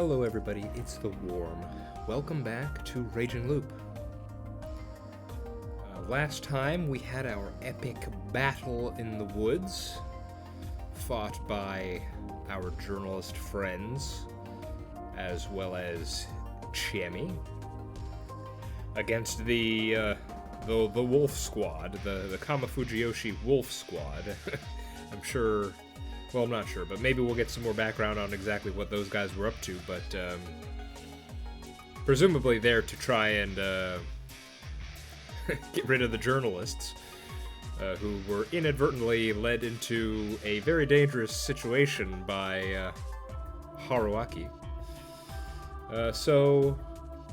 Hello everybody, it's the Worm. Welcome back to Raging Loop. Last time we had our epic battle in the woods, fought by our journalist friends, as well as Chemi, against the wolf squad, the Kamafujiyoshi wolf squad. I'm sure... Well, I'm not sure, but maybe we'll get some more background on exactly what those guys were up to, but presumably there to try and get rid of the journalists who were inadvertently led into a very dangerous situation by Haruaki. So,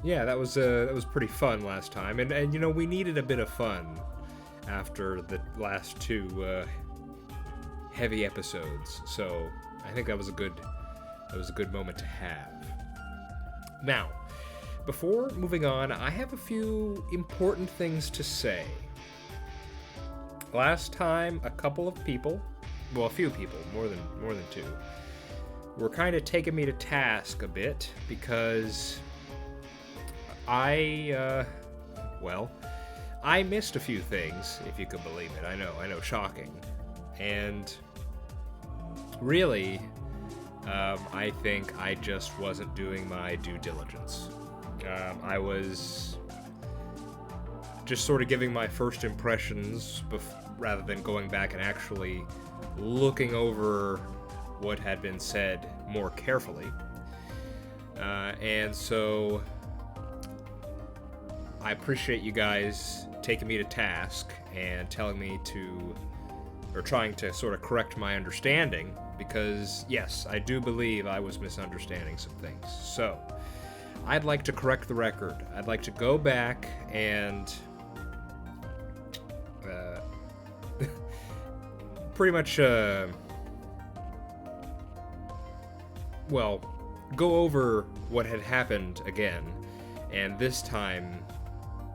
yeah, that was pretty fun last time, and you know, we needed a bit of fun after the last two heavy episodes, so I think that was a good moment to have. Now, before moving on, I have a few important things to say. Last time, a few people, more than two, were kind of taking me to task a bit because I missed a few things, if you could believe it. I know, shocking. And really, I think I just wasn't doing my due diligence. I was just sort of giving my first impressions rather than going back and actually looking over what had been said more carefully. And so I appreciate you guys taking me to task and telling me or trying to sort of correct my understanding, because yes, I do believe I was misunderstanding some things. So, I'd like to correct the record. I'd like to go back and pretty much, go over what had happened again, and this time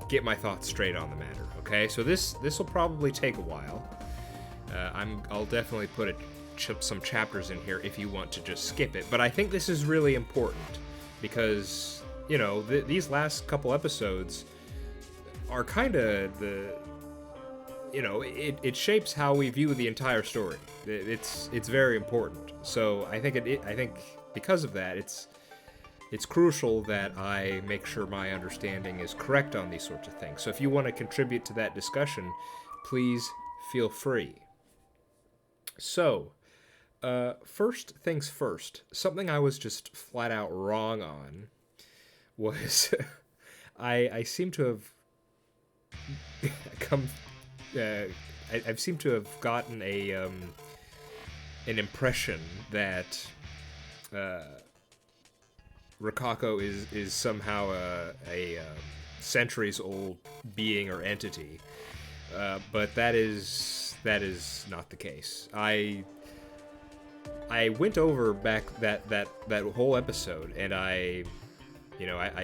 get my thoughts straight on the matter, okay? So this will probably take a while. I'll definitely put some chapters in here if you want to just skip it. But I think this is really important because, you know, these last couple episodes are kind of it shapes how we view the entire story. It's very important. So I think I think because of that, it's crucial that I make sure my understanding is correct on these sorts of things. So if you want to contribute to that discussion, please feel free. So, first things first, something I was just flat out wrong on was I seem to have I seem to have gotten an impression that Rokako is somehow a centuries-old being or entity, but that is not the case. I went over back that whole episode, and I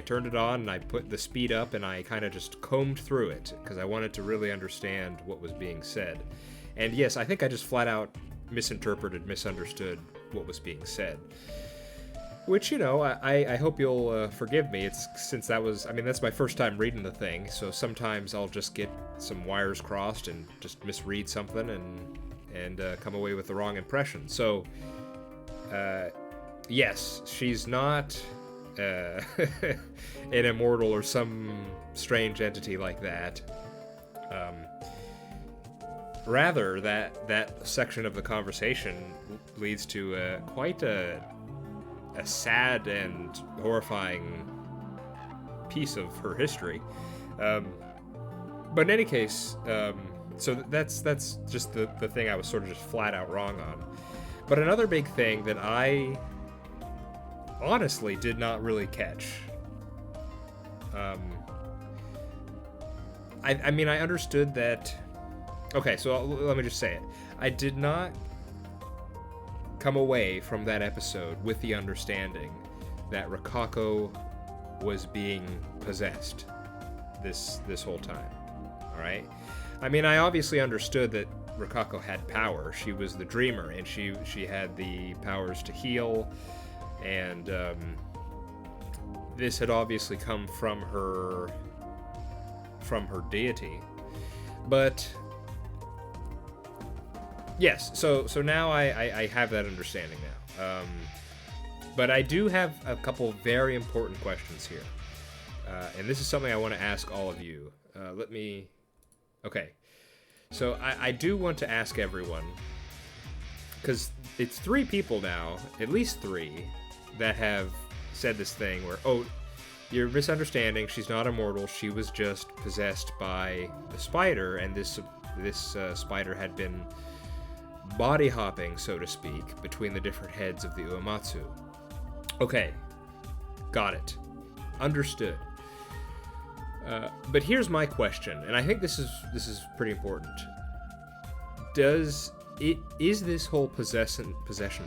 turned it on and I put the speed up and I kind of just combed through it because I wanted to really understand what was being said. And yes, I think I just flat out misunderstood what was being said. Which, you know, I hope you'll forgive me. That's my first time reading the thing, so sometimes I'll just get some wires crossed and just misread something and come away with the wrong impression. So, yes, she's not an immortal or some strange entity like that. Rather, that section of the conversation leads to quite a sad and horrifying piece of her history. But in any case, so that's just the thing I was sort of just flat out wrong on. But another big thing that I honestly did not really catch. I understood that... Okay, so let me just say it. I did not come away from that episode with the understanding that Rokako was being possessed this whole time. All right? I mean, I obviously understood that Rokako had power. She was the dreamer, and she had the powers to heal and this had obviously come from her deity. But yes, so now I have that understanding now. But I do have a couple very important questions here. And this is something I want to ask all of you. Okay. So I do want to ask everyone, because it's 3 people now, at least 3, that have said this thing where, oh, you're misunderstanding, she's not immortal, she was just possessed by the spider, and this spider had been body hopping, so to speak, between the different heads of the Uematsu. Okay, got it. Understood. But here's my question, and I think this is pretty important. Is this whole possession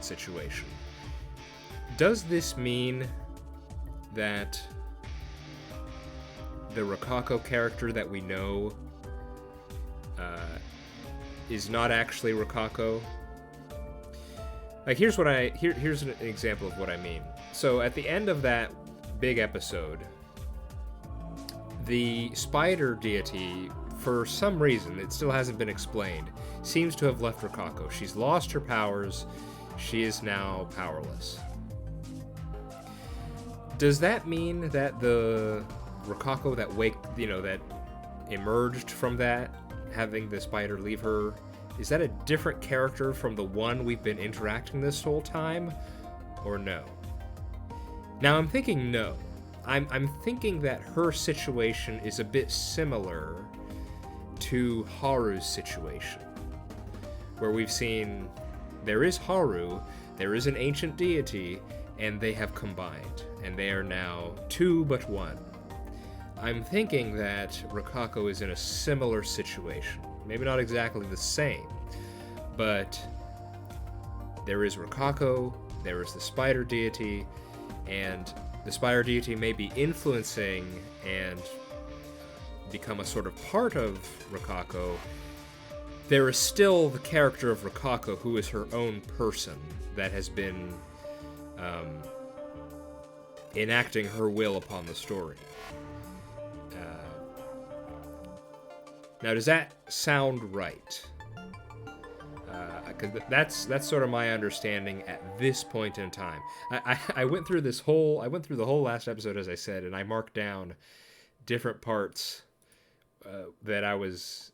situation, does this mean that the Rokako character that we know is not actually Rokako? Like, here's an example of what I mean. So at the end of that big episode, the spider deity, for some reason, it still hasn't been explained, seems to have left Rokako. She's lost her powers. She is now powerless. Does that mean that the Rokako that emerged from that, having the spider leave her, is that a different character from the one we've been interacting this whole time, or no? Now I'm thinking no. I'm thinking that her situation is a bit similar to Haru's situation, where we've seen there is Haru, there is an ancient deity, and they have combined, and they are now 2 but 1. I'm thinking that Rokako is in a similar situation. Maybe not exactly the same, but there is Rokako, there is the spider deity, and the spider deity may be influencing and become a sort of part of Rokako. There is still the character of Rokako, who is her own person, that has been enacting her will upon the story. Now, does that sound right? Because that's sort of my understanding at this point in time. I went through the whole last episode, as I said, and I marked down different parts that I was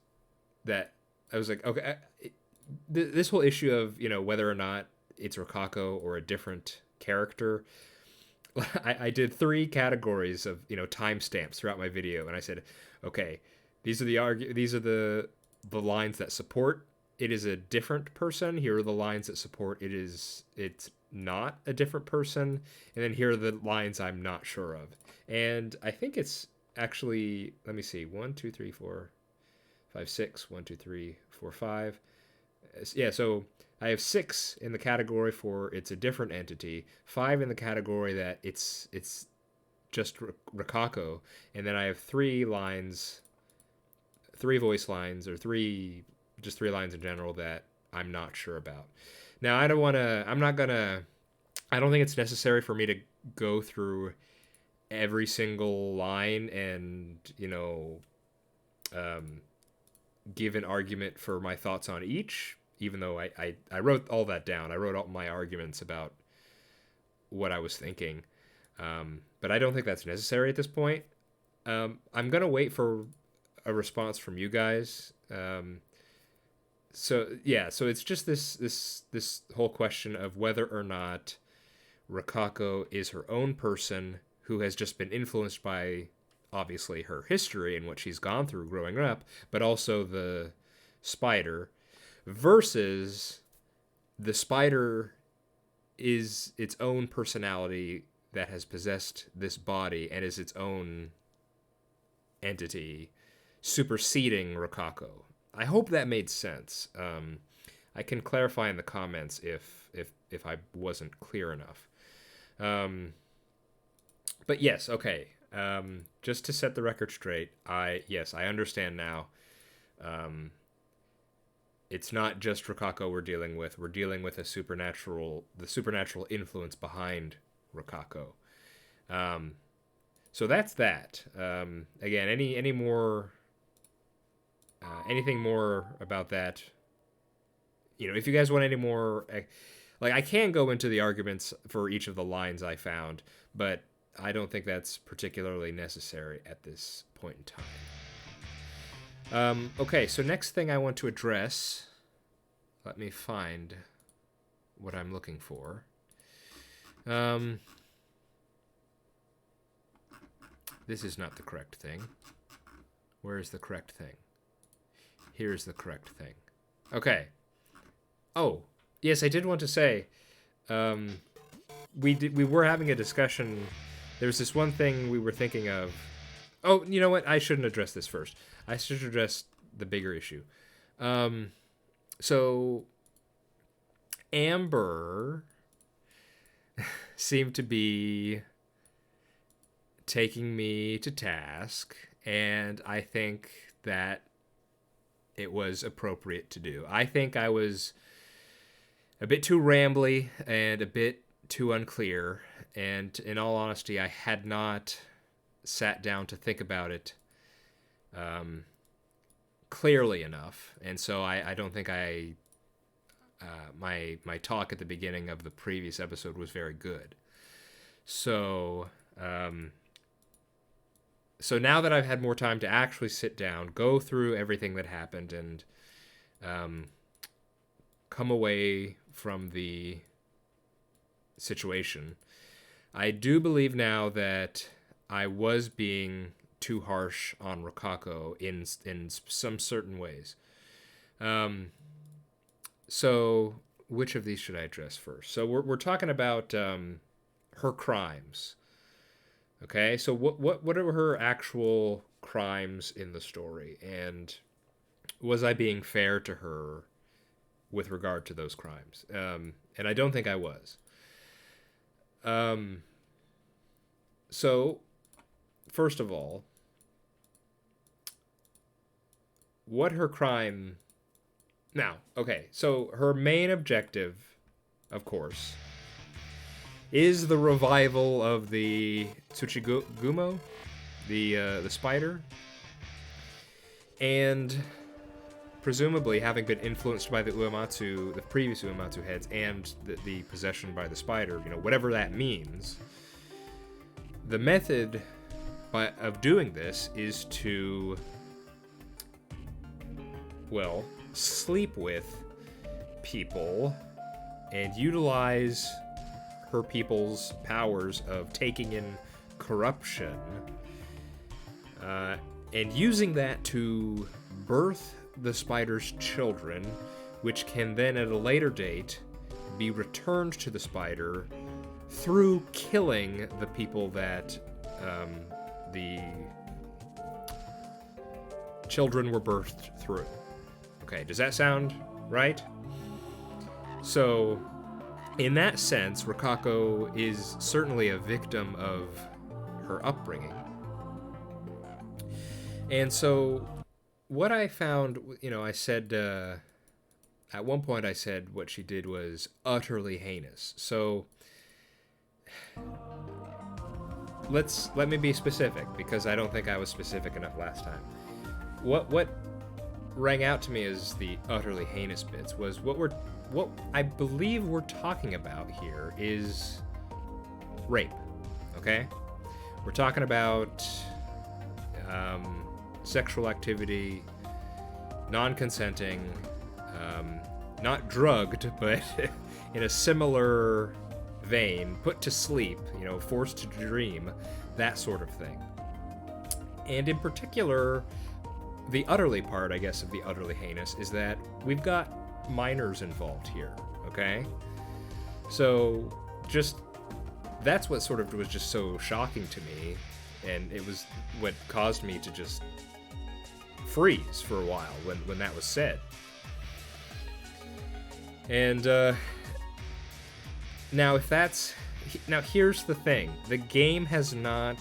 like, okay, this whole issue of whether or not it's Rokako or a different character. I did 3 categories of timestamps throughout my video, and I said, okay, these are the lines that support it is a different person. Here are the lines that support it's not a different person, and then here are the lines I'm not sure of. And I think it's actually, let me see, 1 2 3 4 5 6 1 2 3 4 5. Yeah, so I have 6 in the category for it's a different entity, 5 in the category that it's just Rokako, and then I have 3 lines, 3 voice lines, or 3 lines in general that I'm not sure about. Now, I don't think it's necessary for me to go through every single line and give an argument for my thoughts on each, even though I wrote all that down. I wrote all my arguments about what I was thinking. But I don't think that's necessary at this point. I'm going to wait for a response from you guys. So it's just this whole question of whether or not Rokako is her own person who has just been influenced by, obviously, her history and what she's gone through growing up, but also the spider, versus the spider is its own personality that has possessed this body and is its own entity, superseding Rokako. I hope that made sense. I can clarify in the comments if I wasn't clear enough. But yes, okay. Just to set the record straight, I understand now. It's not just Rokako we're dealing with. We're dealing with the supernatural influence behind Rokako. So that's that. Again, any more anything more about that? If you guys want any more, like I can go into the arguments for each of the lines I found, but I don't think that's particularly necessary at this point in time. Okay, so next thing I want to address. Let me find what I'm looking for. This is not the correct thing. Where is the correct thing? Here's the correct thing. Okay. Oh, yes, I did want to say, we were having a discussion. There's this one thing we were thinking of. Oh, you know what? I shouldn't address this first. I should address the bigger issue. So Amber seemed to be taking me to task, and I think that it was appropriate to do. I think I was a bit too rambly and a bit too unclear, and in all honesty, I had not sat down to think about it clearly enough, and so I don't think my talk at the beginning of the previous episode was very good. So so now that I've had more time to actually sit down, go through everything that happened, and come away from the situation, I do believe now that I was being too harsh on Rokako in some certain ways. So which of these should I address first? So we're talking about her crimes. Okay, so what are her actual crimes in the story, and was I being fair to her with regard to those crimes? And I don't think I was. So, first of all, what her crime... Now, okay, so her main objective, of course, is the revival of the Tsuchigumo, the spider, and presumably having been influenced by the Uematsu, the previous Uematsu heads, and the possession by the spider, whatever that means. The method of doing this is to, well, sleep with people and utilize her people's powers of taking in corruption, and using that to birth the spider's children, which can then at a later date be returned to the spider through killing the people that the children were birthed through. Okay, does that sound right? So, in that sense, Rokako is certainly a victim of her upbringing. And so, what I found, I said, at one point I said what she did was utterly heinous. So, let me be specific, because I don't think I was specific enough last time. What rang out to me as the utterly heinous bits was what I believe we're talking about here is rape, okay? We're talking about sexual activity, non-consenting, not drugged, but in a similar vein, put to sleep, forced to dream, that sort of thing. And in particular, the utterly part, I guess, of the utterly heinous is that we've got minors involved here, okay? So, that's what sort of was just so shocking to me, and it was what caused me to just freeze for a while when that was said. And, now here's the thing. The game has not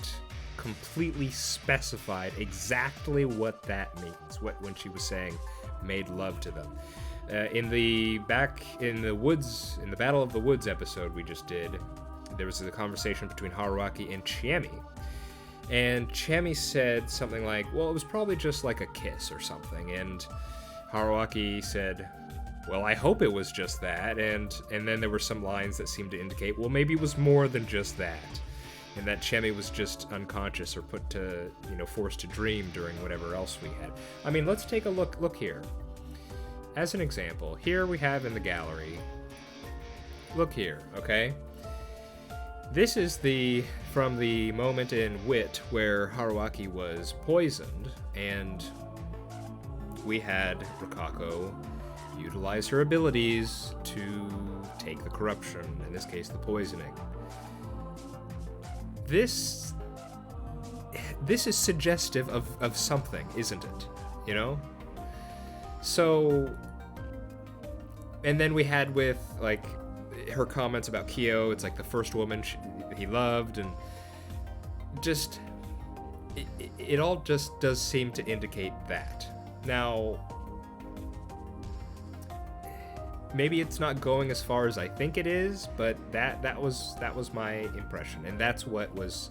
completely specified exactly what that means, when she was saying made love to them. In the Battle of the Woods episode we just did, there was a conversation between Haruaki and Chiemi. And Chiemi said something like, well, it was probably just like a kiss or something. And Haruaki said, well, I hope it was just that. And then there were some lines that seemed to indicate, well, maybe it was more than just that. And that Chiemi was just unconscious or put to, forced to dream during whatever else we had. I mean, let's take a look here. As an example, here we have in the gallery, look here, okay? This is from the moment in Wit where Haruaki was poisoned, and we had Rokako utilize her abilities to take the corruption, in this case the poisoning. This is suggestive of something, isn't it? So, and then we had with, like, her comments about Kyo, it's like the first woman he loved, and just, it all just does seem to indicate that. Now, maybe it's not going as far as I think it is, but that was my impression, and that's what was,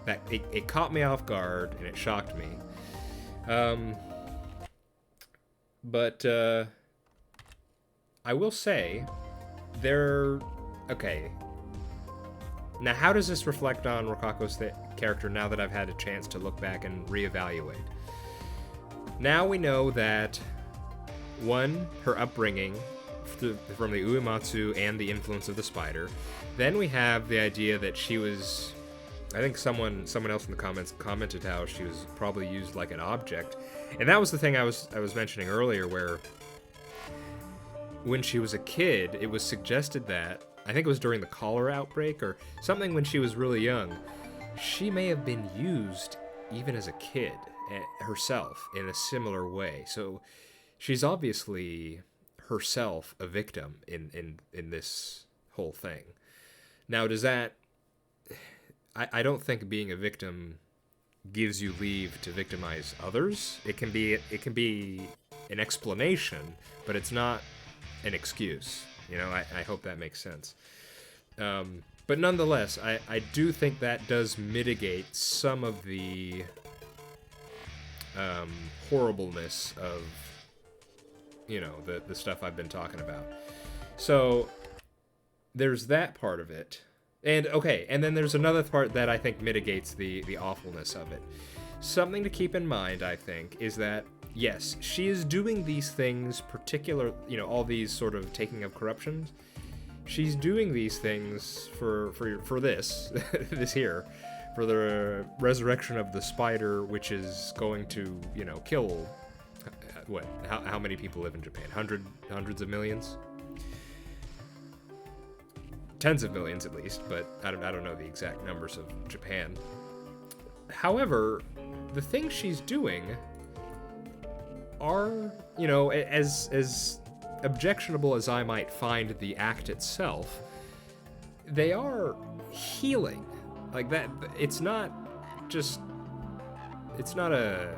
that it caught me off guard, and it shocked me. But I will say, okay. Now, how does this reflect on Rokako's character now that I've had a chance to look back and reevaluate? Now we know that, one, her upbringing from the Uematsu and the influence of the spider. Then we have the idea that she was, I think someone else in the comments commented how she was probably used like an object. And that was the thing I was mentioning earlier, where when she was a kid, it was suggested that, I think it was during the cholera outbreak or something when she was really young, she may have been used even as a kid herself in a similar way. So she's obviously herself a victim in this whole thing. Now, does that... I don't think being a victim gives you leave to victimize others. It can be an explanation, but it's not an excuse. I hope that makes sense. But nonetheless, I do think that does mitigate some of the horribleness of, the stuff I've been talking about. So there's that part of it. And okay, and then there's another part that I think mitigates the awfulness of it. Something to keep in mind, I think, is that yes, she is doing these things, all these sort of taking of corruptions. She's doing these things for this here, for the resurrection of the spider, which is going to, kill, how many people live in Japan? Hundreds of millions? Tens of millions at least, but I don't know the exact numbers of Japan. However, the things she's doing are, as objectionable as I might find the act itself, they are healing. Like that, it's not a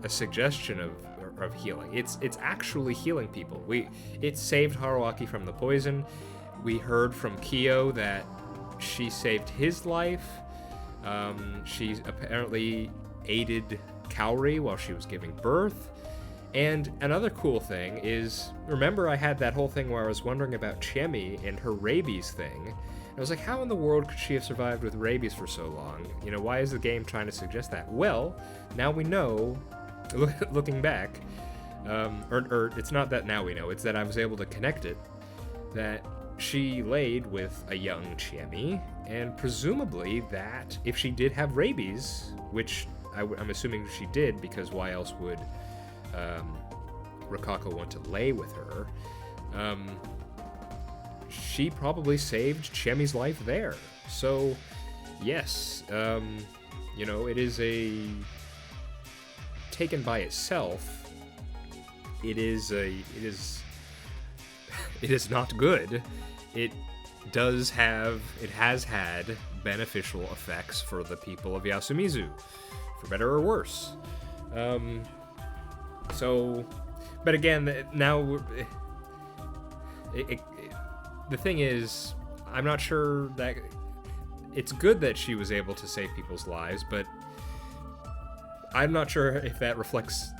suggestion of healing. It's actually healing people. It saved Haruaki from the poison. We heard from Kyo that she saved his life. She apparently aided Kaori while she was giving birth. And another cool thing is, remember I had that whole thing where I was wondering about Chiemi and her rabies thing. I was like, how in the world could she have survived with rabies for so long? Why is the game trying to suggest that? Well, now we know, looking back, or it's not that now we know, it's that I was able to connect it, that she laid with a young Chiemi, and presumably that if she did have rabies, which I'm assuming she did, because why else would Rokako want to lay with her, she probably saved Chiemi's life there. So, yes, it is taken by itself, it is not good. It has had beneficial effects for the people of Yasumizu, for better or worse. But again, now, the thing is, I'm not sure that it's good that she was able to save people's lives, but I'm not sure if that reflects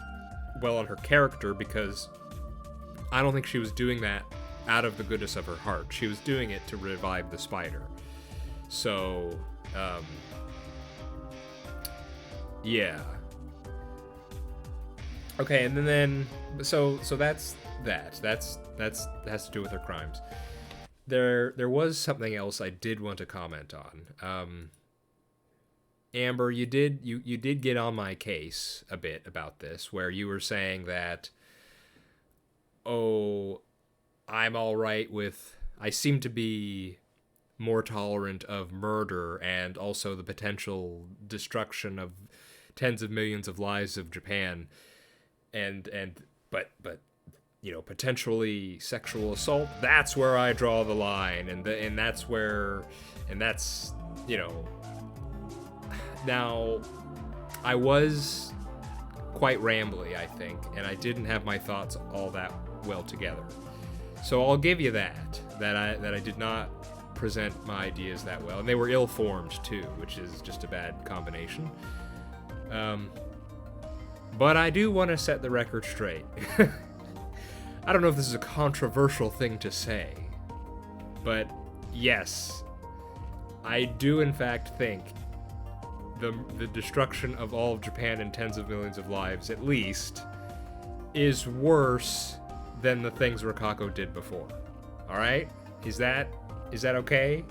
well on her character, because I don't think she was doing that out of the goodness of her heart. She was doing it to revive the spider. So, yeah. Okay, and then so that's that. That has to do with her crimes. There was something else I did want to comment on. Amber, you did get on my case a bit about this, where you were saying that, oh, I seem to be more tolerant of murder and also the potential destruction of tens of millions of lives of Japan, but potentially sexual assault, that's where I draw the line, and that's now I was quite rambly, I think, and I didn't have my thoughts all that well together. So I'll give you that I did not present my ideas that well, and they were ill-formed too, which is just a bad combination. But I do want to set the record straight. I don't know if this is a controversial thing to say, but yes, I do in fact think the destruction of all of Japan and tens of millions of lives, at least, is worse than the things Rokako did before. All right? Is that okay?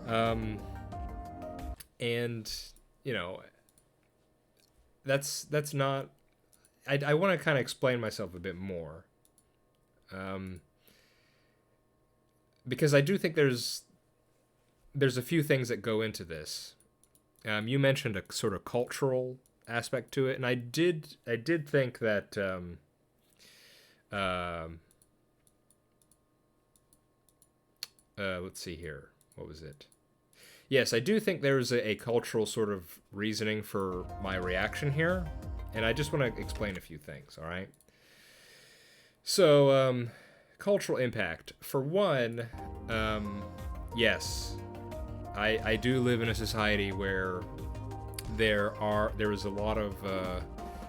And that's not. I want to kind of explain myself a bit more, because I do think there's a few things that go into this. You mentioned a sort of cultural aspect to it, and I did think that let's see here. What was it? Yes, I do think there's a cultural sort of reasoning for my reaction here, and I just want to explain a few things, all right? So, cultural impact. For one, yes, I do live in a society where there is a lot of,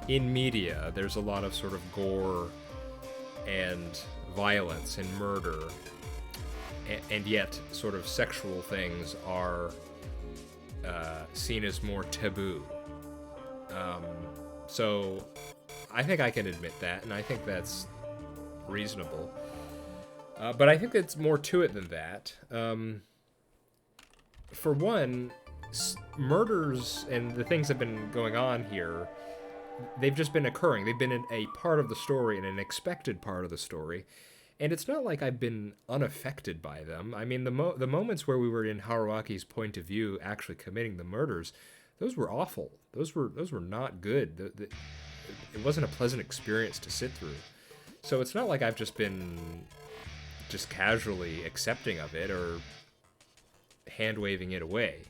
in media, there's a lot of sort of gore and violence and murder, and yet sort of sexual things are seen as more taboo. So I think I can admit that, and I think that's reasonable. But I think it's more to it than that. For one, murders and the things that have been going on here, they've just been occurring. They've been a part of the story and an expected part of the story. And it's not like I've been unaffected by them. I mean, the moments where we were in Haruaki's point of view actually committing the murders, those were awful. Those were not good. It wasn't a pleasant experience to sit through. So it's not like I've just been just casually accepting of it or hand-waving it away.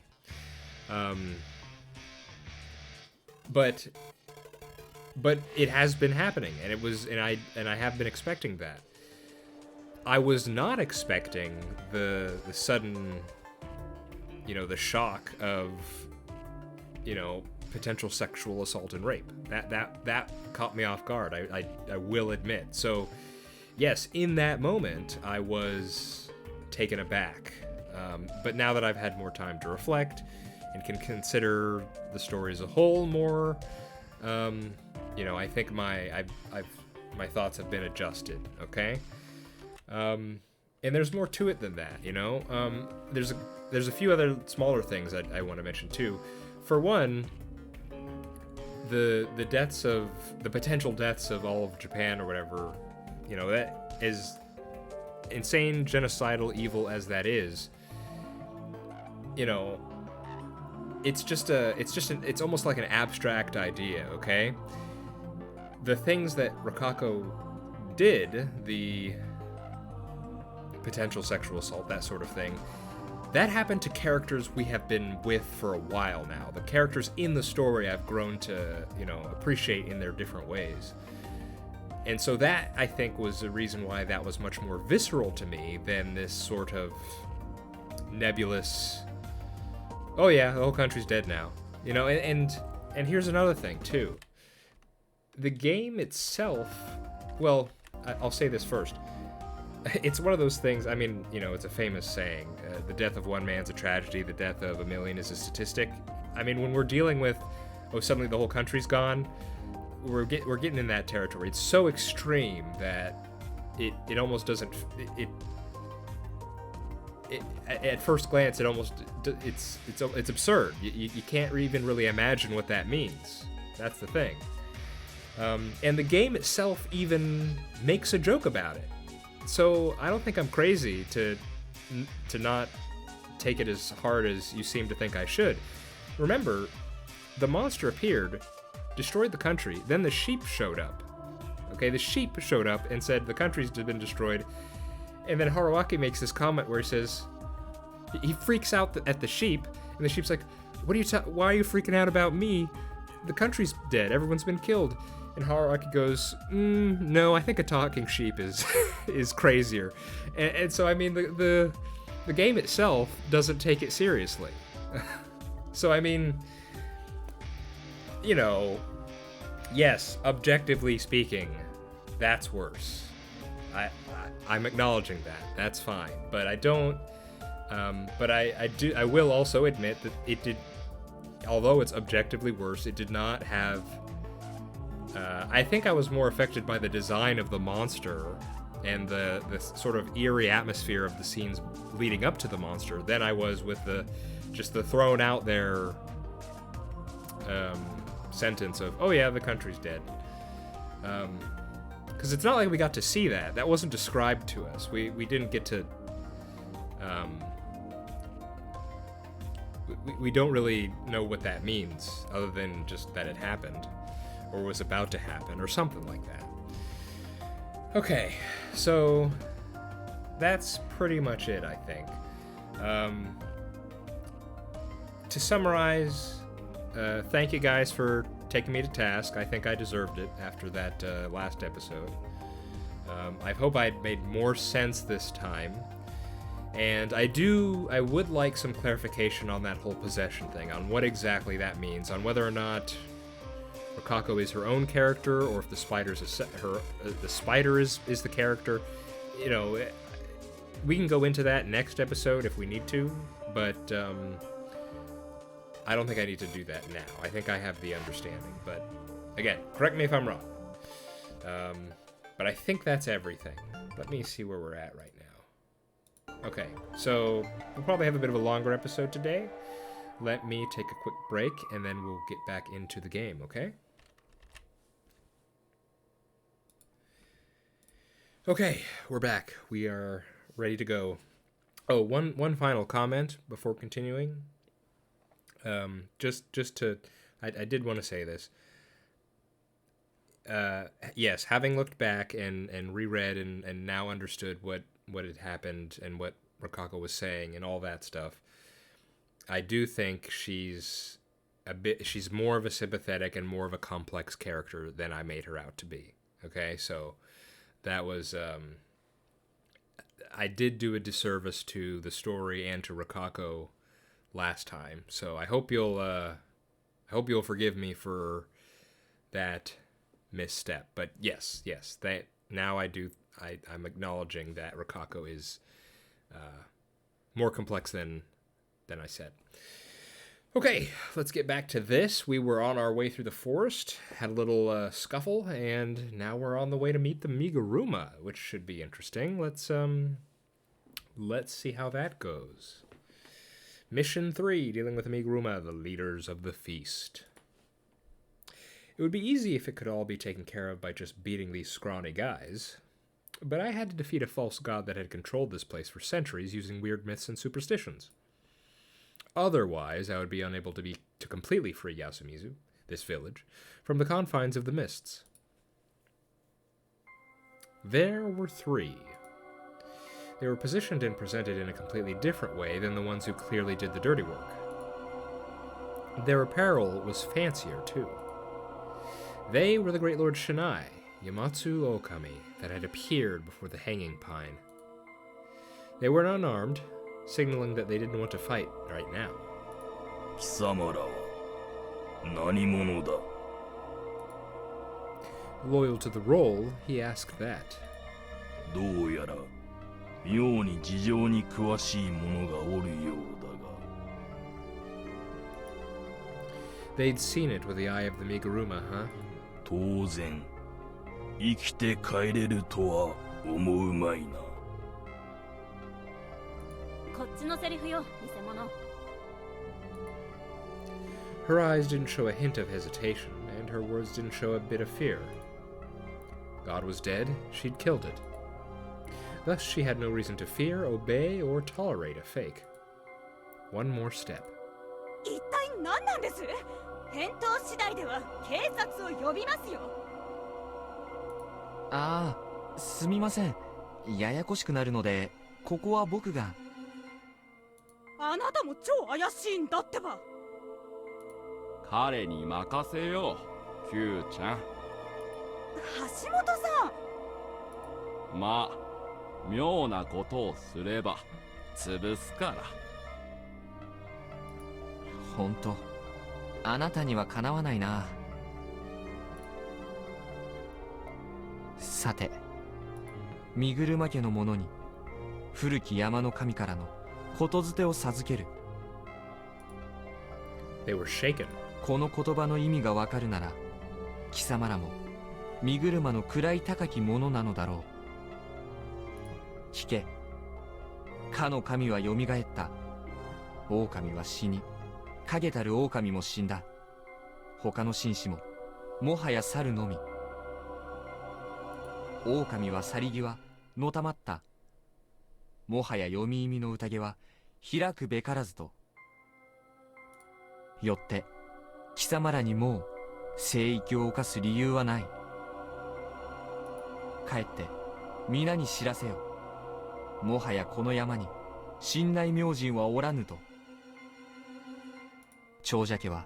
But it has been happening, and I have been expecting that. I was not expecting the sudden, the shock of, potential sexual assault and rape. That caught me off guard, I will admit. So, yes, in that moment, I was taken aback. But now that I've had more time to reflect and can consider the story as a whole more, I think my thoughts have been adjusted, okay? And there's more to it than that, There's a few other smaller things I want to mention too. For one, the potential deaths of all of Japan or whatever, that is insane, genocidal evil as that is. It's almost like an abstract idea, okay? The things that Rokako did, the potential sexual assault, that sort of thing, that happened to characters we have been with for a while now. The characters in the story I've grown to, appreciate in their different ways. And so that, I think, was the reason why that was much more visceral to me than this sort of nebulous, oh yeah, the whole country's dead now. You know, and here's another thing too. The game itself, well, I'll say this first. It's one of those things, I mean, you know, it's a famous saying, the death of one man's a tragedy, the death of a million is a statistic. I mean, when we're dealing with, oh, suddenly the whole country's gone, we're getting in that territory. It's so extreme that it almost doesn't, at first glance, it almost, it's absurd. You can't even really imagine what that means. That's the thing. And the game itself even makes a joke about it. So I don't think I'm crazy to not take it as hard as you seem to think I should. Remember, the monster appeared, destroyed the country, then the sheep showed up. Okay, the sheep showed up and said the country's been destroyed. And then Haruaki makes this comment where he says, he freaks out at the sheep, and the sheep's like, why are you freaking out about me? The country's dead, everyone's been killed. And Haruaki goes, no, I think a talking sheep is is crazier. And so, I mean, the game itself doesn't take it seriously. So, I mean, you know, yes, objectively speaking, that's worse. I'm acknowledging that. That's fine. But I don't, but I will also admit that it did, although it's objectively worse, it did not have, I think I was more affected by the design of the monster and the sort of eerie atmosphere of the scenes leading up to the monster than I was with the thrown out there sentence of, oh yeah, the country's dead. Because it's not like we got to see that. That wasn't described to us. We didn't get to... we don't really know what that means, other than just that it happened, or was about to happen, or something like that. Okay, so that's pretty much it, I think. To summarize, thank you guys for taking me to task. I think I deserved it after that last episode. I hope I made more sense this time. And I would like some clarification on that whole possession thing, on what exactly that means, on whether or not Rokako is her own character, or if the spider is the character. You know, we can go into that next episode if we need to, but I don't think I need to do that now. I think I have the understanding, but again, correct me if I'm wrong. But I think that's everything. Let me see where we're at right now. Okay, so we'll probably have a bit of a longer episode today. Let me take a quick break, and then we'll get back into the game, okay? Okay, we're back. We are ready to go. Oh, one final comment before continuing. Just to, I did want to say this. Yes, having looked back and reread and now understood what had happened and what Rokako was saying and all that stuff, I do think she's more of a sympathetic and more of a complex character than I made her out to be. Okay, so that was, I did do a disservice to the story and to Rokako last time, so I hope you'll forgive me for that misstep. But yes, that now I'm acknowledging that Rokako is more complex than I said. Okay, let's get back to this. We were on our way through the forest, had a little scuffle, and now we're on the way to meet the Miguruma, which should be interesting. Let's see how that goes. Mission 3, dealing with the Miguruma, the leaders of the feast. It would be easy if it could all be taken care of by just beating these scrawny guys, but I had to defeat a false god that had controlled this place for centuries using weird myths and superstitions. Otherwise, I would be unable to completely free Yasumizu, this village, from the confines of the mists. There were 3. They were positioned and presented in a completely different way than the ones who clearly did the dirty work. Their apparel was fancier, too. They were the great Lord Shinai, Yamatsu Okami, that had appeared before the hanging pine. They were unarmed, signaling that they didn't want to fight right now. 貴様らは何者だ。 Loyal to the role, he asked that. どうやら妙に事情に詳しい者がおるようだが。 They'd seen it with the eye of the Miguruma, huh? 当然生きて帰れるとは思うまいな。こっちのセリフよ、偽物。 Her eyes didn't show a hint of hesitation, and her words didn't show a bit of fear. God was dead, she'd killed it. Thus she had no reason to fear, obey, or tolerate a fake. One more step. 一体何なんです？返答次第では警察を呼びますよ。ああ、すみません。ややこしくなるので、ここは僕が。あなたも超怪しいんだってば。彼に任せよう、Q ちゃん。橋本さん。まあ妙なことをすれば潰すから。本当、あなたにはかなわないな。さて、身車家の者に古き山の神からのことづてを授ける。 They were shaken. この言葉の意味がわかるなら、貴様らも身車の位高き者なのだろう。聞け、かの神はよみがえった。狼は死に、影たる狼も死んだ。他の紳士ももはや去るのみ。狼は去り際のたまった。もはや読み意味の宴は開くべからずと。よって貴様らにもう聖域を犯す理由はない。帰って皆に知らせよ。もはやこの山に信内明神はおらぬと。長者家は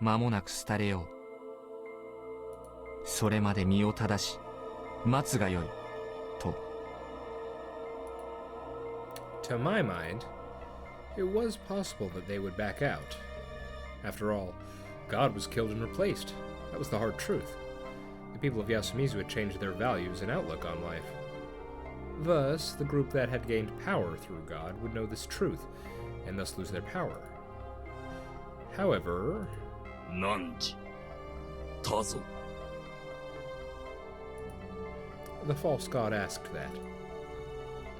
間もなく廃れよう。それまで身を正し待つがよいと。 To my mind, it was possible that they would back out. After all, God was killed and replaced. That was the hard truth. The people of Yasumizu had changed their values and outlook on life. Thus, the group that had gained power through God would know this truth, and thus lose their power. However, 汝田ぞ。 the false god asked that.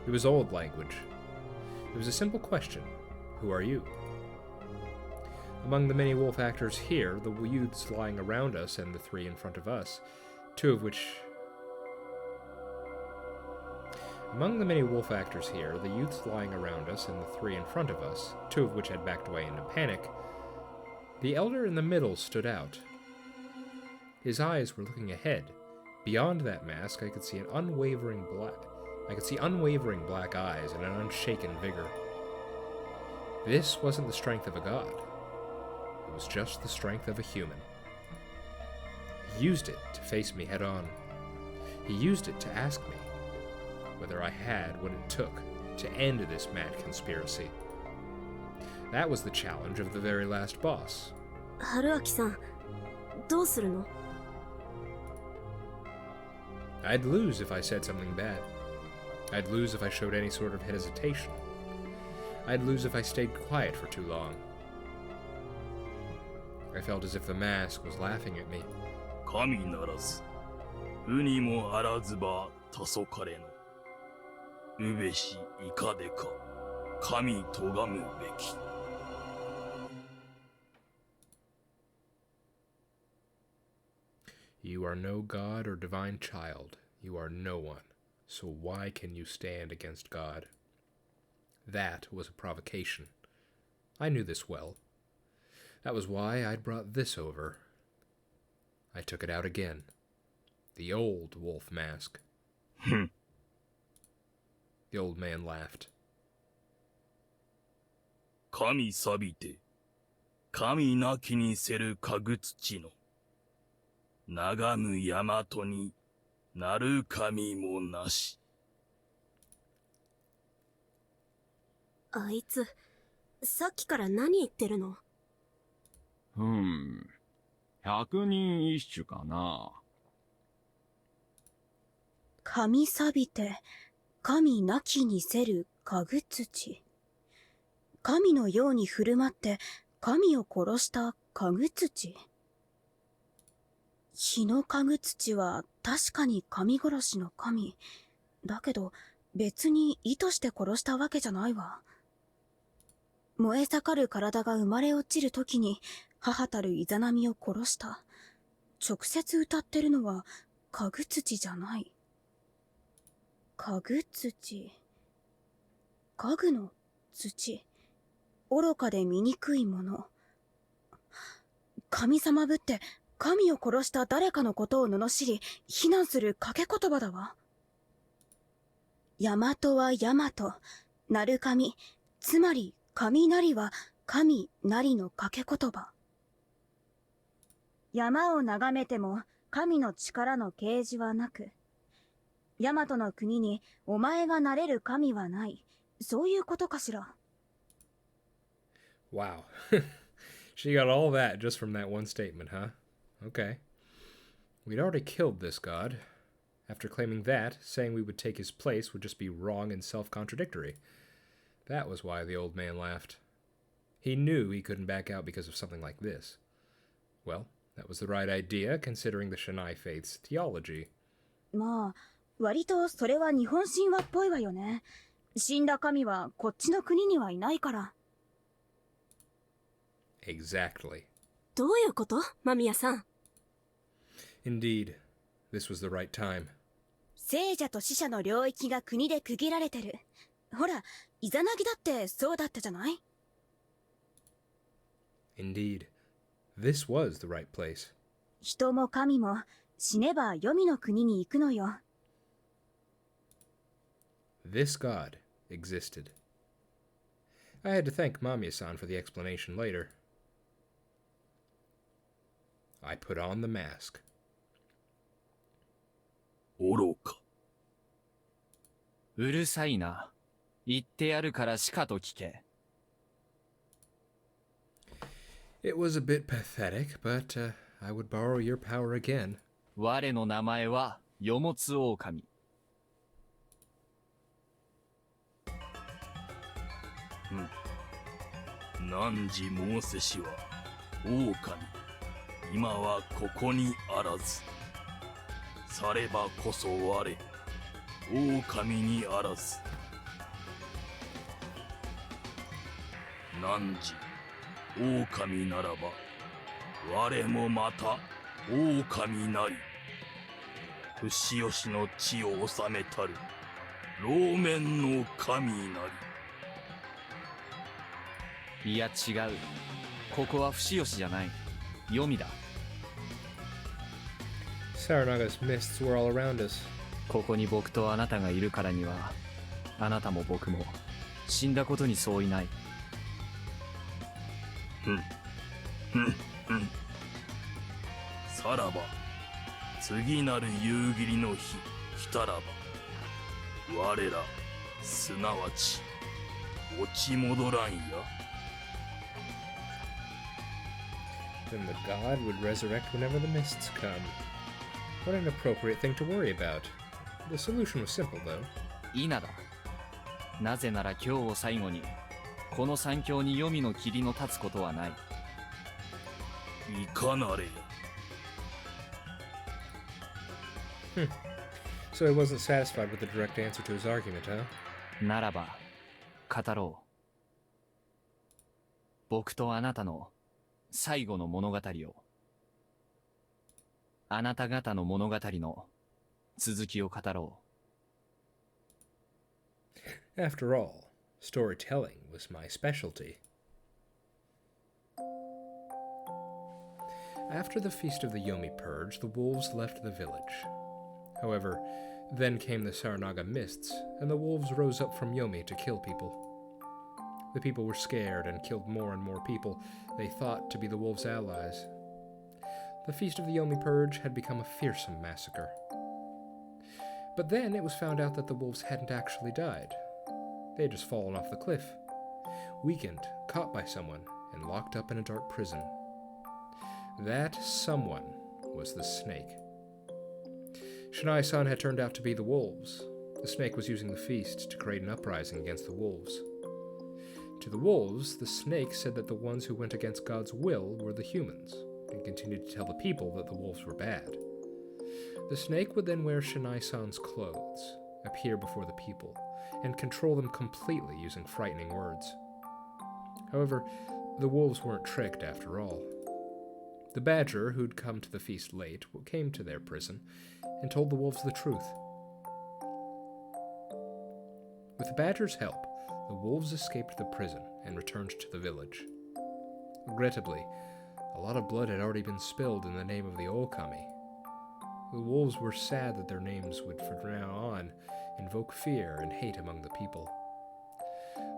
It was old language. It was a simple question. Who are you? Among the many wolf actors here, the youths lying around us and the three in front of us, two of which... Among the many wolf actors here, the youths lying around us and the three in front of us, two of which had backed away into panic, the elder in the middle stood out. His eyes were looking ahead. Beyond that mask, I could see unwavering black eyes and an unshaken vigor. This wasn't the strength of a god. It was just the strength of a human. He used it to face me head on. He used it to ask me whether I had what it took to end this mad conspiracy. That was the challenge of the very last boss. Haruaki-san, どうするの? I'd lose if I said something bad. I'd lose if I showed any sort of hesitation. I'd lose if I stayed quiet for too long. I felt as if the mask was laughing at me. 神ならず、うにもあらずばたそかれぬ。うべしいかでか、神とがむべき。You are no god or divine child. You are no one. So why can you stand against God? That was a provocation. I knew this well. That was why I'd brought this over. I took it out again. The old wolf mask. Hmm. The old man laughed. 神錆びて、神なきにせるかぐ土の。長む大和になる神もなし。あいつ、さっきから何言ってるの?百人一首かな。神錆びて、神なきにせるかぐ土。神のように振る舞って、神を殺したかぐ土。日のかぐ土は確かに神殺しの神。だけど、別に意図して殺したわけじゃないわ。燃え盛る体が生まれ落ちる時に、母たるイザナミを殺した。直接歌ってるのは、かぐ土じゃない。かぐ土。家具の土。愚かで醜いもの。神様ぶって、神を殺した誰かのことを罵り、非難する掛け言葉だわ。大和は大和、なる神、つまり雷は神なりの掛け言葉。山を眺めても神の力の啓示はなく、大和の国にお前がなれる神はない。そういうことかしら。Wow. She got all that just from that one statement, huh? Okay. We'd already killed this god. After claiming that, saying we would take his place would just be wrong and self-contradictory. That was why the old man laughed. He knew he couldn't back out because of something like this. Well, that was the right idea, considering the Shanai faith's theology. まあ、割とそれは日本神話っぽいわよね。死んだ神はこっちの国にはいないから。Exactly. どういうこと間宮さん。Indeed, this was the right time. 聖者と死者の領域が国で区切られてる。ほら、イザナギだってそうだったじゃない？ Indeed, this was the right place. 人も神も死ねば黄泉の国に行くのよ。This god existed. I had to thank Mamiya-san for the explanation later. I put on the mask. 愚か。うるさいな。言ってやるからしかと聞け。It was a bit pathetic, but I would borrow your power again. 我の名前は、よもつ狼。汝申せしは、狼。今はここにあらず。さればこそ我、狼にあらず。汝、狼ならば、我もまた狼なり。不死吉の地を治めたる、老面の神なり。いや違う。ここは不死吉じゃない。黄泉だ。Saranaga's mists were all around us. ここに僕とあなたがいるからには、あなたも僕も死んだことに相違ない。さらば、次なる夕霧の日来たらば、我ら、すなわち、落ち戻らんや。Then the god would resurrect whenever the mists come. What an appropriate thing to worry about. The solution was simple, though. 稲だ。なぜなら今日を最後に、この山峡に黄泉の霧の立つことはない。いかなれや。So he wasn't satisfied with the direct answer to his argument, huh? ならば、語ろう。僕とあなたの最後の物語を。あなた方の物語の続きを語ろう。After all, storytelling was my specialty. After the Feast of the Yomi Purge, the wolves left the village. However, then came the Saranaga mists, and the wolves rose up from Yomi to kill people. The people were scared and killed more and more people they thought to be the wolves' allies. The Feast of the Yomi Purge had become a fearsome massacre. But then it was found out that the wolves hadn't actually died. They had just fallen off the cliff, weakened, caught by someone, and locked up in a dark prison. That someone was the snake. Shinai-san had turned out to be the wolves. The snake was using the feast to create an uprising against the wolves. To the wolves, the snake said that the ones who went against God's will were the humans, and continued to tell the people that the wolves were bad. The snake would then wear Shinai-san's clothes, appear before the people, and control them completely using frightening words. However, the wolves weren't tricked after all. The badger, who'd come to the feast late, came to their prison and told the wolves the truth. With the badger's help, the wolves escaped the prison and returned to the village. Regrettably, a lot of blood had already been spilled in the name of the Okami. The wolves were sad that their names would from now on invoke fear and hate among the people.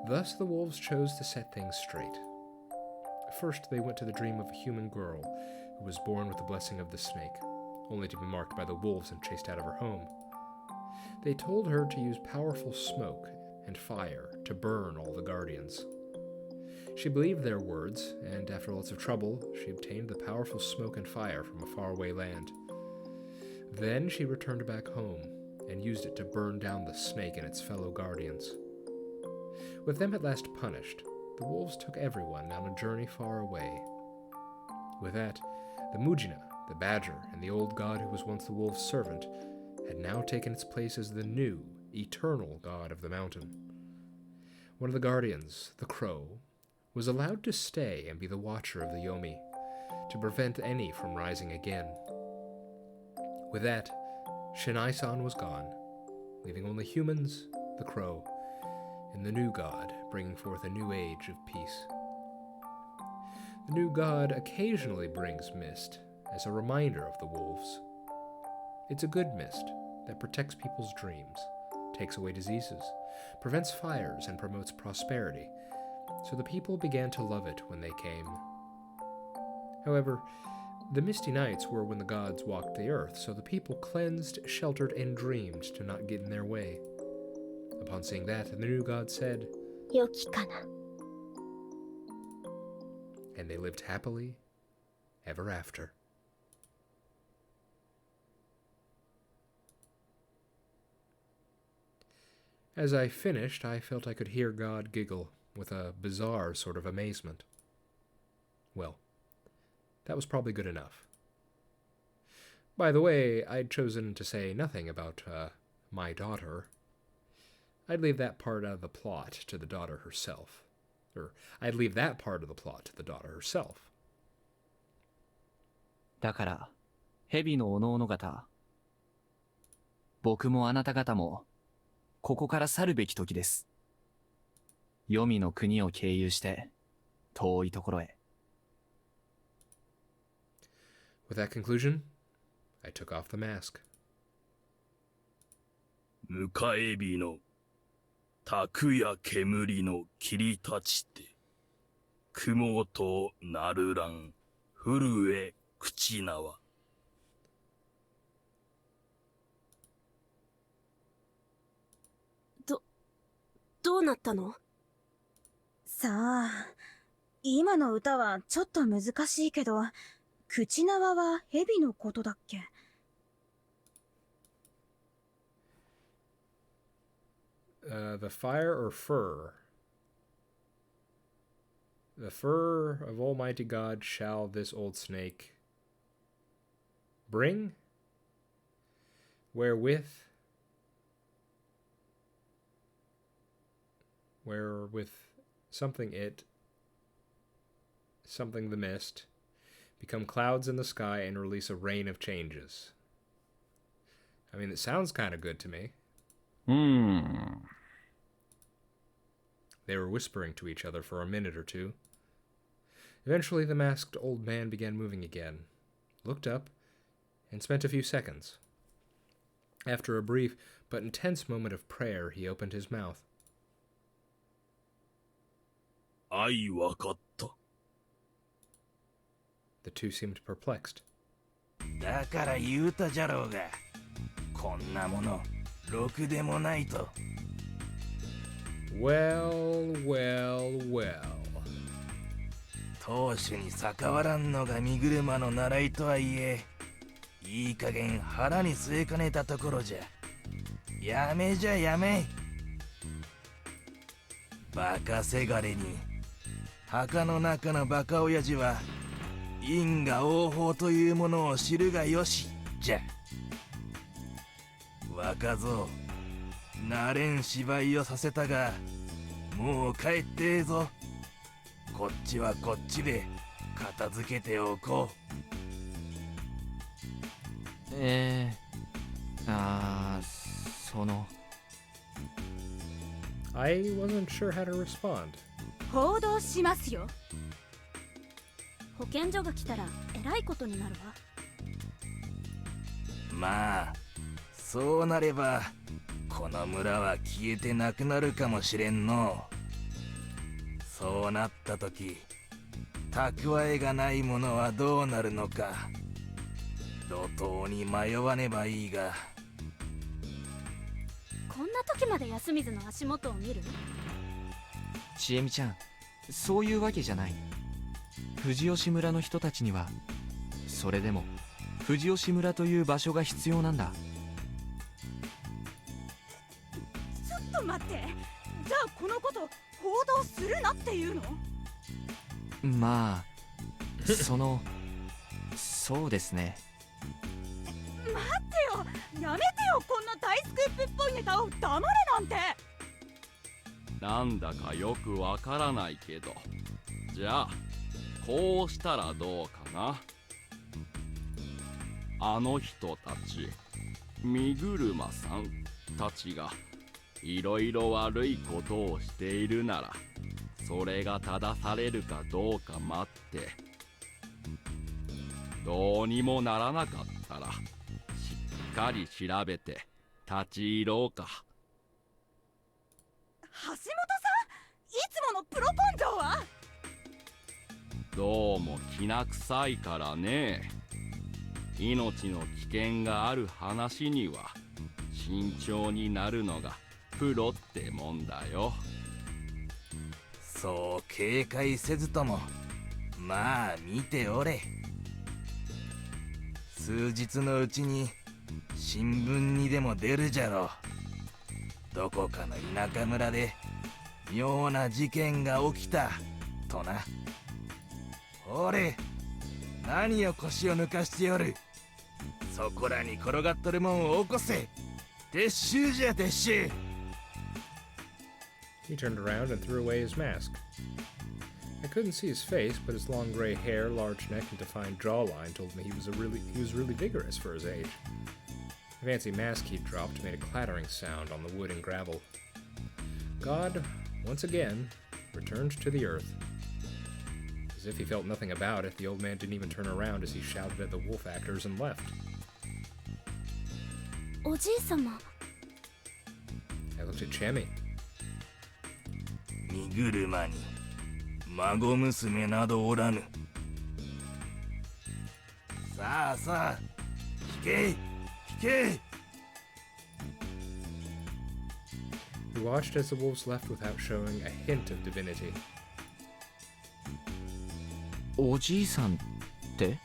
Thus the wolves chose to set things straight. First, they went to the dream of a human girl who was born with the blessing of the snake, only to be marked by the wolves and chased out of her home. They told her to use powerful smoke and fire to burn all the guardians. She believed their words, and after lots of trouble, she obtained the powerful smoke and fire from a faraway land. Then she returned back home and used it to burn down the snake and its fellow guardians. With them at last punished, the wolves took everyone on a journey far away. With that, the Mujina, the badger, and the old god who was once the wolf's servant had now taken its place as the new, eternal god of the mountain. One of the guardians, the crow, was allowed to stay and be the watcher of the Yomi, to prevent any from rising again. With that, Shinai-san was gone, leaving only humans, the crow, and the new god bringing forth a new age of peace. The new god occasionally brings mist as a reminder of the wolves. It's a good mist that protects people's dreams, takes away diseases, prevents fires, and promotes prosperity, so the people began to love it when they came. However, the misty nights were when the gods walked the earth, so the people cleansed, sheltered, and dreamed to not get in their way. Upon seeing that, the new god said, Yoki kana. and they lived happily ever after. As I finished, I felt I could hear God giggle with a bizarre sort of amazement. Well, that was probably good enough. By the way, I'd chosen to say nothing about my daughter. I'd leave that part of the plot to the daughter herself. Or, I'd leave that part of the plot to the daughter herself. だから、蛇のおのおの方。僕もあなた方も、ここから去るべき時です。黄泉の国を経由して、遠いところへ。With that conclusion, I took off the mask. 迎え火の卓や煙の切り立ちて雲となるらん震え口縄どうなったの？さあ、今の歌はちょっと難しいけど、口縄は蛇のことだっけ？ The fire or fur? The fur of Almighty God shall this old snake bring, wherewith something the mist, become clouds in the sky and release a rain of changes. I mean, it sounds kind of good to me. They were whispering to each other for a minute or two. Eventually, the masked old man began moving again, looked up, and spent a few seconds. After a brief but intense moment of prayer, he opened his mouth. 愛わかった。 The two seemed perplexed. だから言うたじゃろうが、こんなものろくでもないと。Well, well, well. 当主に逆らわんのが身車の習いとはいえ、いい加減腹に据えかねたところじゃ。やめじゃやめ。バカせがれに墓の中のバカ親父は因果応報というものを知るがよしじゃ。若造、慣れん芝居をさせたがもう帰ってええぞ。こっちはこっちで片付けておこう。その I wasn't sure how to respond. 報道しますよ。保健所が来たらえらいことになるわ。まあそうなればこの村は消えてなくなるかもしれんの。そうなった時蓄えがないものはどうなるのか路頭に迷わねばいいが。こんな時まで安水の足元を見る？ちえみちゃん、そういうわけじゃない。藤吉村の人たちにはそれでも藤吉村という場所が必要なんだ。ちょっと待って。じゃあこのこと報道するなっていうの？まあそうですね。待ってよ、やめてよ、こんな大スクープっぽいネタを黙れなんて。なんだかよくわからないけど、じゃあこうしたらどうかな。あの人たち、身車さんたちがいろいろ悪いことをしているなら、それが正されるかどうか待って、どうにもならなかったらしっかり調べて立ち入ろうか。橋本さん、いつものプロ根性は？どうもきな臭いからね。命の危険がある話には慎重になるのがプロってもんだよ。そう警戒せずともまあ見ておれ。数日のうちに新聞にでも出るじゃろう。どこかの田舎村で妙な事件が起きたとな。おれ、何を腰を抜かしておる。そこらに転がっとるもんを起こせ。撤収じゃ撤収。He turned around and threw away his mask. I couldn't see his face, but his long gray hair, large neck, and defined jawline told me he was really vigorous for his age. The fancy mask he'd dropped made a clattering sound on the wood and gravel. God, once again, returned to the earth. As if he felt nothing about it, the old man didn't even turn around as he shouted at the wolf actors and left. おじい様。I looked at Chemi. 身車に孫娘などおらぬ。さあさあ、引け引け。He watched as the wolves left without showing a hint of divinity. おじいさんって？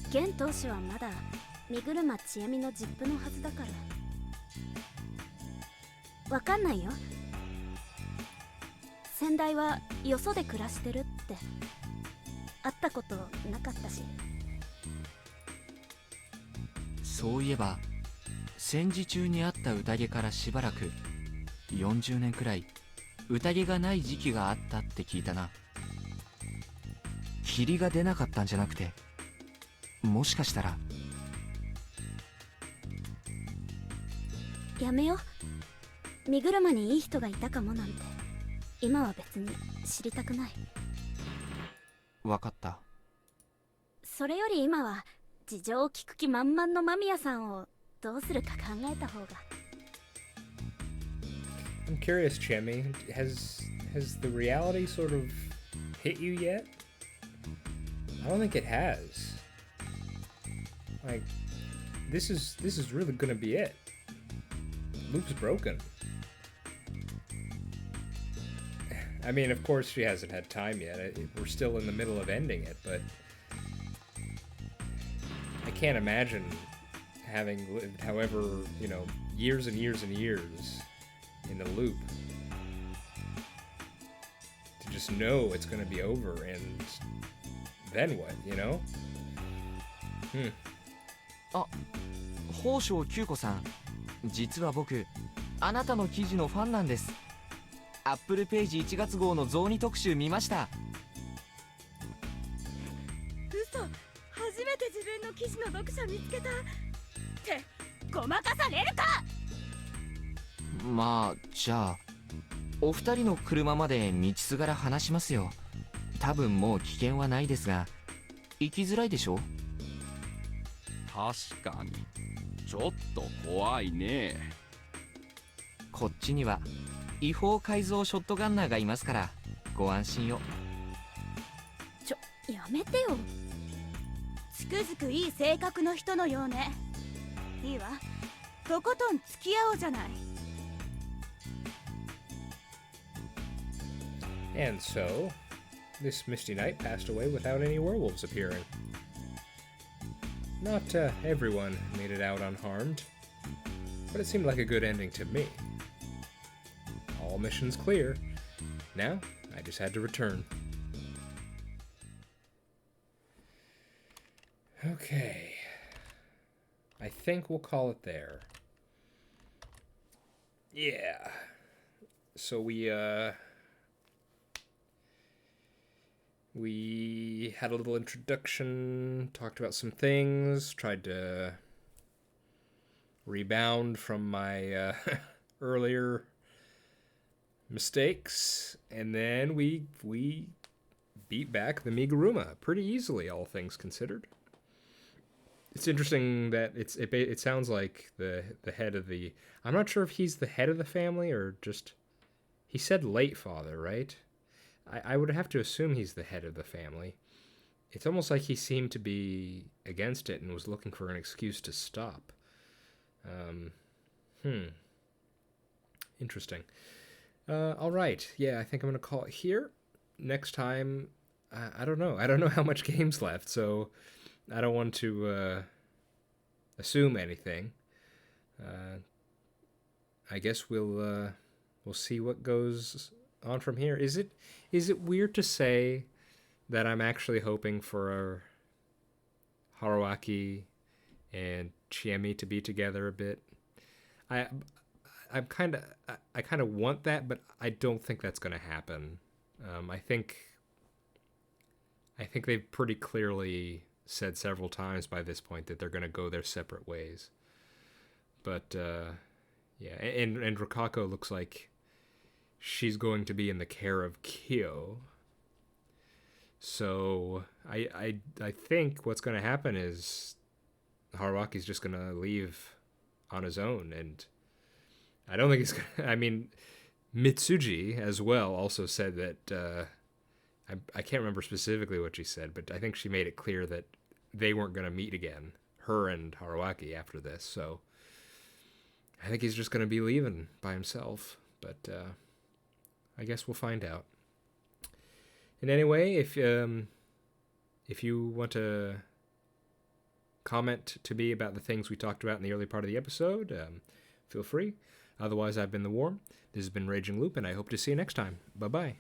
現当主はまだ身車ちえみの実父のはずだから。わかんないよ。先代はよそで暮らしてるって会ったことなかったし。そういえば戦時中にあった宴からしばらく40年くらい宴がない時期があったって聞いたな。霧が出なかったんじゃなくて、もしかしたら。やめよ。身車にいい人がいたかもなんて今は別に知りたくない。わかった。それより今は事情を聞く気満々の間宮さんをどうするか考えた方が。I'm curious, Chemi. Has the reality sort of hit you yet? I don't think it has. Like, this is really gonna be it. Loop's broken. I mean, of course she hasn't had time yet. We're still in the middle of ending it, but I can't imagine having lived however, years and years and years in the loop to just know it's going to be over, and then what,あ、宝生九子さん、実は僕あなたの記事のファンなんです。アップルページ1月号の雑煮特集見ました。嘘、初めて自分の記事の読者見つけたってごまかされるか。まあじゃあお二人の車まで道すがら話しますよ。多分もう危険はないですが、行きづらいでしょ。確かにちょっと怖いね。こっちには違法改造ショットガンナーがいますからご安心を。やめてよ。つくづくいい性格の人のようね。いいわ、とことん付き合おうじゃない。And so, this misty night passed away without any werewolves appearing. Not everyone made it out unharmed, but it seemed like a good ending to me. All missions clear. Now, I just had to return. Okay. I think we'll call it there. Yeah. So we had a little introduction, talked about some things, tried to rebound from my earlier mistakes, and then we beat back the Miguruma pretty easily, all things considered. It's interesting that it sounds like the head of the... I'm not sure if he's the head of the family or just... He said late father, right? I would have to assume he's the head of the family. It's almost like he seemed to be against it and was looking for an excuse to stop. Interesting. All right. Yeah, I think I'm going to call it here. Next time, I don't know. I don't know how much game's left, so I don't want to assume anything. I guess we'll see what goes on from here. Is it weird to say that I'm actually hoping for Haruaki and Chiemi to be together a bit? I kind of want that, but I don't think that's going to happen. I think they've pretty clearly said several times by this point that they're going to go their separate ways. But yeah, and Rokako looks like she's going to be in the care of Kyo. So I think what's going to happen is Haruaki's just going to leave on his own, and I don't think he's going to... I mean, Mitsuji as well also said that... I can't remember specifically what she said, but I think she made it clear that they weren't going to meet again, her and Haruaki, after this. So I think he's just going to be leaving by himself, but I guess we'll find out. And anyway, if you want to comment to me about the things we talked about in the early part of the episode, feel free. Otherwise, I've been The Worm. This has been Raging Loop, and I hope to see you next time. Bye-bye.